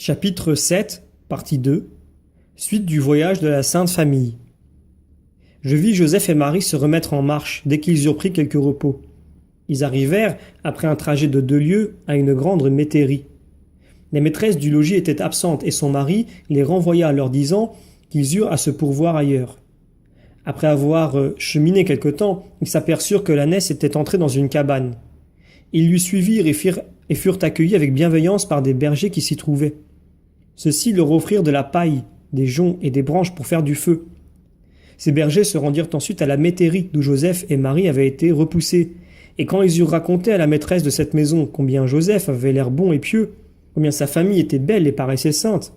Chapitre 7, partie 2. Suite du voyage de la Sainte Famille. Je vis Joseph et Marie se remettre en marche dès qu'ils eurent pris quelques repos. Ils arrivèrent, après un trajet de 2 lieues, à une grande métairie. Les maîtresses du logis étaient absentes et son mari les renvoya leur disant qu'ils eurent à se pourvoir ailleurs. Après avoir cheminé quelque temps, ils s'aperçurent que l'ânesse était entrée dans une cabane. Ils lui suivirent et furent accueillis avec bienveillance par des bergers qui s'y trouvaient. Ceux-ci leur offrirent de la paille, des joncs et des branches pour faire du feu. Ces bergers se rendirent ensuite à la métairie d'où Joseph et Marie avaient été repoussés. Et quand ils eurent raconté à la maîtresse de cette maison combien Joseph avait l'air bon et pieux, combien sa famille était belle et paraissait sainte,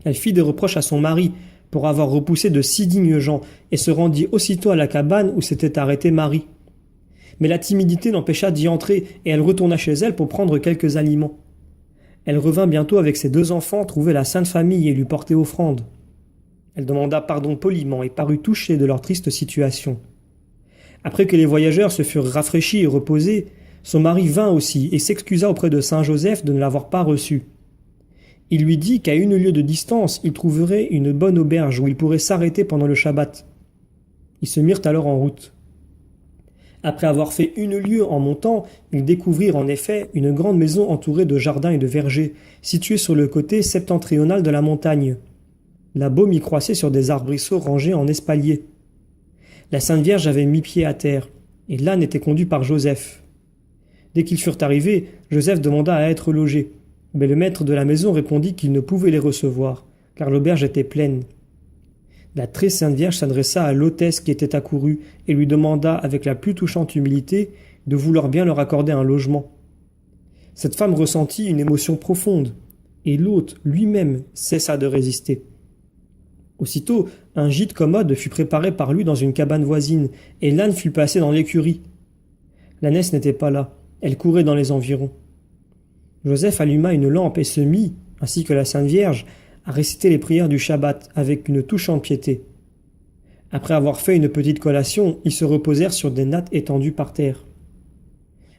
elle fit des reproches à son mari pour avoir repoussé de si dignes gens et se rendit aussitôt à la cabane où s'était arrêtée Marie. Mais la timidité l'empêcha d'y entrer et elle retourna chez elle pour prendre quelques aliments. Elle revint bientôt avec ses 2 enfants trouver la Sainte Famille et lui porter offrande. Elle demanda pardon poliment et parut touchée de leur triste situation. Après que les voyageurs se furent rafraîchis et reposés, son mari vint aussi et s'excusa auprès de saint Joseph de ne l'avoir pas reçu. Il lui dit qu'à 1 lieue de distance, il trouverait une bonne auberge où il pourrait s'arrêter pendant le Shabbat. Ils se mirent alors en route. Après avoir fait 1 lieue en montant, ils découvrirent en effet une grande maison entourée de jardins et de vergers, située sur le côté septentrional de la montagne. La baume y croissait sur des arbrisseaux rangés en espalier. La Sainte Vierge avait mis pied à terre, et l'âne était conduit par Joseph. Dès qu'ils furent arrivés, Joseph demanda à être logé, mais le maître de la maison répondit qu'il ne pouvait les recevoir, car l'auberge était pleine. La très sainte Vierge s'adressa à l'hôtesse qui était accourue et lui demanda avec la plus touchante humilité de vouloir bien leur accorder un logement. Cette femme ressentit une émotion profonde, et l'hôte lui-même cessa de résister. Aussitôt, un gîte commode fut préparé par lui dans une cabane voisine, et l'âne fut passé dans l'écurie. L'ânesse n'était pas là, elle courait dans les environs. Joseph alluma une lampe et se mit, ainsi que la Sainte Vierge, à réciter les prières du Shabbat avec une touchante piété. Après avoir fait une petite collation, ils se reposèrent sur des nattes étendues par terre.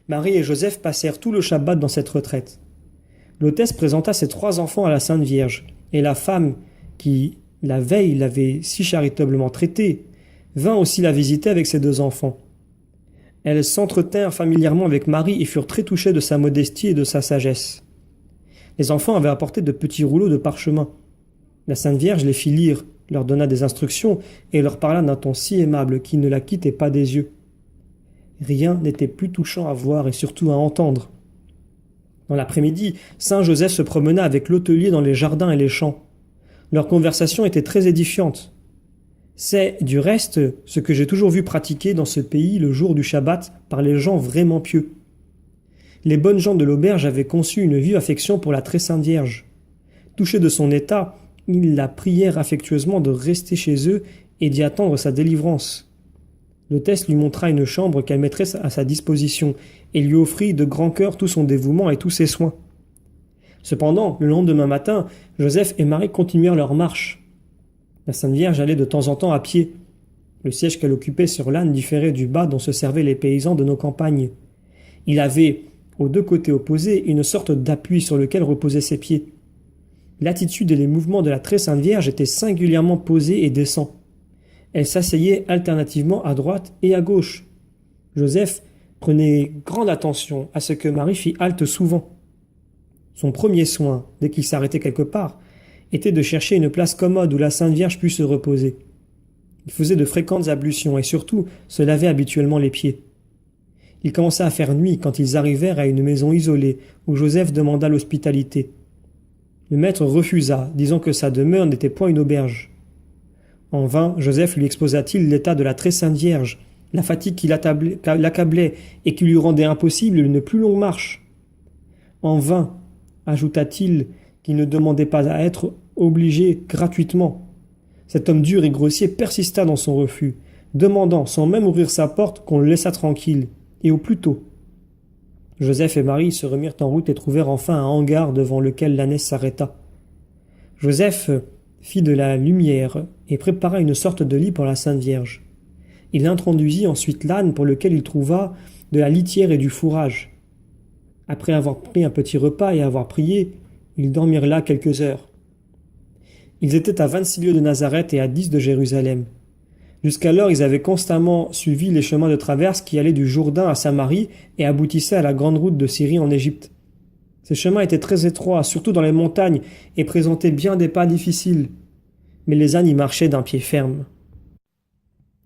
Marie et Joseph passèrent tout le Shabbat dans cette retraite. L'hôtesse présenta ses 3 enfants à la Sainte Vierge, et la femme, qui, la veille, l'avait si charitablement traitée, vint aussi la visiter avec ses 2 enfants. Elles s'entretinrent familièrement avec Marie et furent très touchées de sa modestie et de sa sagesse. Les enfants avaient apporté de petits rouleaux de parchemin. La Sainte Vierge les fit lire, leur donna des instructions et leur parla d'un ton si aimable qui ne la quittait pas des yeux. Rien n'était plus touchant à voir et surtout à entendre. Dans l'après-midi, saint Joseph se promena avec l'hôtelier dans les jardins et les champs. Leur conversation était très édifiante. C'est, du reste, ce que j'ai toujours vu pratiquer dans ce pays le jour du Shabbat par les gens vraiment pieux. Les bonnes gens de l'auberge avaient conçu une vive affection pour la très sainte Vierge. Touchés de son état, ils la prièrent affectueusement de rester chez eux et d'y attendre sa délivrance. L'hôtesse lui montra une chambre qu'elle mettrait à sa disposition et lui offrit de grand cœur tout son dévouement et tous ses soins. Cependant, le lendemain matin, Joseph et Marie continuèrent leur marche. La Sainte Vierge allait de temps en temps à pied. Le siège qu'elle occupait sur l'âne différait du bas dont se servaient les paysans de nos campagnes. Il avait, aux 2 côtés opposés, une sorte d'appui sur lequel reposaient ses pieds. L'attitude et les mouvements de la très sainte Vierge étaient singulièrement posés et décents. Elle s'asseyait alternativement à droite et à gauche. Joseph prenait grande attention à ce que Marie fît halte souvent. Son premier soin, dès qu'il s'arrêtait quelque part, était de chercher une place commode où la Sainte Vierge pût se reposer. Il faisait de fréquentes ablutions et surtout se lavait habituellement les pieds. Il commença à faire nuit quand ils arrivèrent à une maison isolée où Joseph demanda l'hospitalité. Le maître refusa, disant que sa demeure n'était point une auberge. En vain, Joseph lui exposa-t-il l'état de la très sainte Vierge, la fatigue qui l'accablait et qui lui rendait impossible une plus longue marche. En vain, ajouta-t-il, qu'il ne demandait pas à être obligé gratuitement. Cet homme dur et grossier persista dans son refus, demandant, sans même ouvrir sa porte, qu'on le laissât tranquille, et au plus tôt. Joseph et Marie se remirent en route et trouvèrent enfin un hangar devant lequel l'ânesse s'arrêta. Joseph fit de la lumière et prépara une sorte de lit pour la Sainte Vierge. Il introduisit ensuite l'âne pour lequel il trouva de la litière et du fourrage. Après avoir pris un petit repas et avoir prié, Ils dormirent là quelques heures. Ils étaient à 26 lieues de Nazareth et à 10 de Jérusalem. Jusqu'alors, ils avaient constamment suivi les chemins de traverse qui allaient du Jourdain à Samarie et aboutissaient à la grande route de Syrie en Égypte. Ces chemins étaient très étroits, surtout dans les montagnes, et présentaient bien des pas difficiles. Mais les ânes y marchaient d'un pied ferme.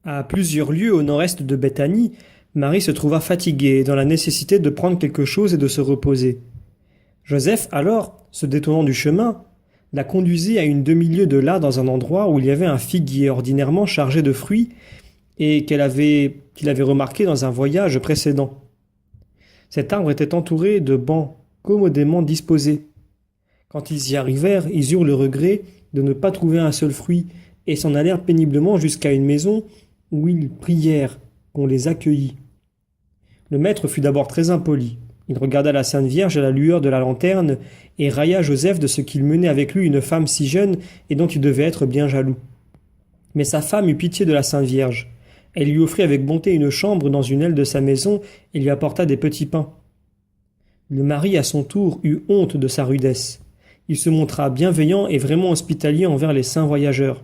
À plusieurs lieues au nord-est de Béthanie, Marie se trouva fatiguée, dans la nécessité de prendre quelque chose et de se reposer. Joseph, alors, se détournant du chemin, la conduisit à une demi-lieue de là dans un endroit où il y avait un figuier ordinairement chargé de fruits et qu'il avait remarqué dans un voyage précédent. Cet arbre était entouré de bancs commodément disposés. Quand ils y arrivèrent, ils eurent le regret de ne pas trouver un seul fruit et s'en allèrent péniblement jusqu'à une maison où ils prièrent qu'on les accueillît. Le maître fut d'abord très impoli. Il regarda la Sainte Vierge à la lueur de la lanterne et railla Joseph de ce qu'il menait avec lui une femme si jeune et dont il devait être bien jaloux. Mais sa femme eut pitié de la Sainte Vierge. Elle lui offrit avec bonté une chambre dans une aile de sa maison et lui apporta des petits pains. Le mari, à son tour, eut honte de sa rudesse. Il se montra bienveillant et vraiment hospitalier envers les saints voyageurs.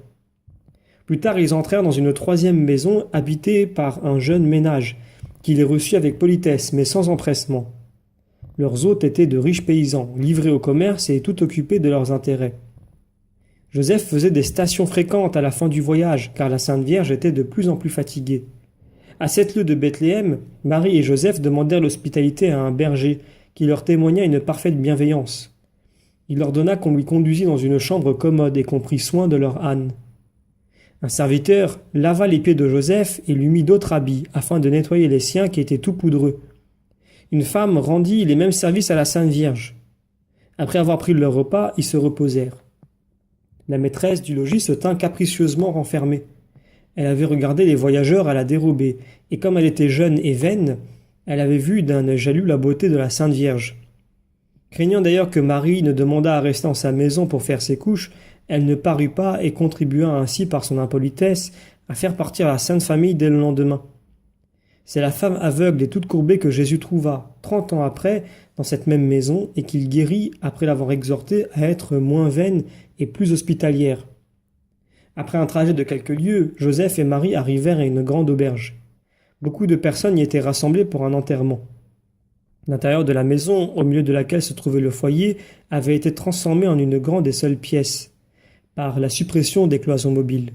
Plus tard, ils entrèrent dans une troisième maison habitée par un jeune ménage, qui les reçut avec politesse, mais sans empressement. Leurs hôtes étaient de riches paysans, livrés au commerce et tout occupés de leurs intérêts. Joseph faisait des stations fréquentes à la fin du voyage, car la Sainte Vierge était de plus en plus fatiguée. À 7 lieues de Bethléem, Marie et Joseph demandèrent l'hospitalité à un berger, qui leur témoigna une parfaite bienveillance. Il ordonna qu'on lui conduisît dans une chambre commode et qu'on prît soin de leur âne. Un serviteur lava les pieds de Joseph et lui mit d'autres habits, afin de nettoyer les siens qui étaient tout poudreux. Une femme rendit les mêmes services à la Sainte Vierge. Après avoir pris leur repas, ils se reposèrent. La maîtresse du logis se tint capricieusement renfermée. Elle avait regardé les voyageurs à la dérobée, et comme elle était jeune et vaine, elle avait vu d'un œil jaloux la beauté de la Sainte Vierge. Craignant d'ailleurs que Marie ne demandât à rester en sa maison pour faire ses couches, elle ne parut pas et contribua ainsi par son impolitesse à faire partir la Sainte Famille dès le lendemain. C'est la femme aveugle et toute courbée que Jésus trouva, 30 ans après, dans cette même maison, et qu'il guérit après l'avoir exhortée à être moins vaine et plus hospitalière. Après un trajet de quelques lieues, Joseph et Marie arrivèrent à une grande auberge. Beaucoup de personnes y étaient rassemblées pour un enterrement. L'intérieur de la maison, au milieu de laquelle se trouvait le foyer, avait été transformé en une grande et seule pièce, par la suppression des cloisons mobiles.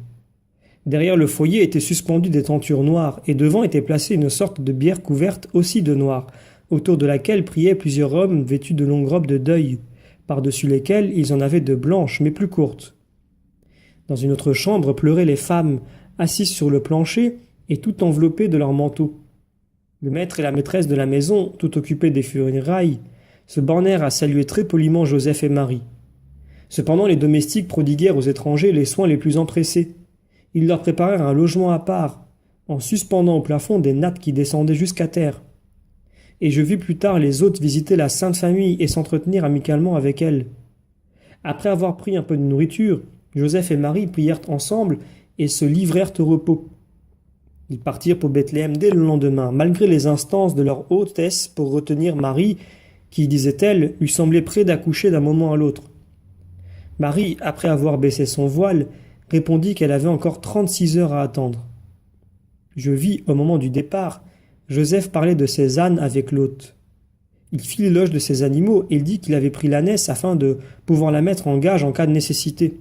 Derrière le foyer étaient suspendues des tentures noires, et devant était placée une sorte de bière couverte aussi de noir, autour de laquelle priaient plusieurs hommes vêtus de longues robes de deuil, par-dessus lesquelles ils en avaient de blanches, mais plus courtes. Dans une autre chambre pleuraient les femmes, assises sur le plancher et tout enveloppées de leurs manteaux. Le maître et la maîtresse de la maison, tout occupés des funérailles, se bornèrent à saluer très poliment Joseph et Marie. Cependant, les domestiques prodiguèrent aux étrangers les soins les plus empressés. Ils leur préparèrent un logement à part, en suspendant au plafond des nattes qui descendaient jusqu'à terre. Et je vis plus tard les hôtes visiter la Sainte Famille et s'entretenir amicalement avec elle. Après avoir pris un peu de nourriture, Joseph et Marie prièrent ensemble et se livrèrent au repos. Ils partirent pour Bethléem dès le lendemain, malgré les instances de leur hôtesse pour retenir Marie, qui, disait-elle, lui semblait près d'accoucher d'un moment à l'autre. Marie, après avoir baissé son voile, répondit qu'elle avait encore 36 heures à attendre. Je vis, au moment du départ, Joseph parler de ses ânes avec l'hôte. Il fit l'éloge de ses animaux et il dit qu'il avait pris l'ânesse afin de pouvoir la mettre en gage en cas de nécessité.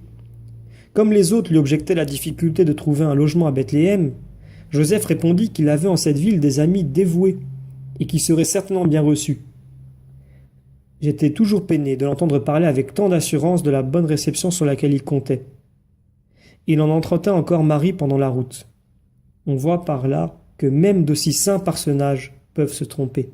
Comme les autres lui objectaient la difficulté de trouver un logement à Bethléem, Joseph répondit qu'il avait en cette ville des amis dévoués et qui seraient certainement bien reçus. J'étais toujours peiné de l'entendre parler avec tant d'assurance de la bonne réception sur laquelle il comptait. Il en entretint encore Marie pendant la route. On voit par là que même d'aussi saints personnages peuvent se tromper.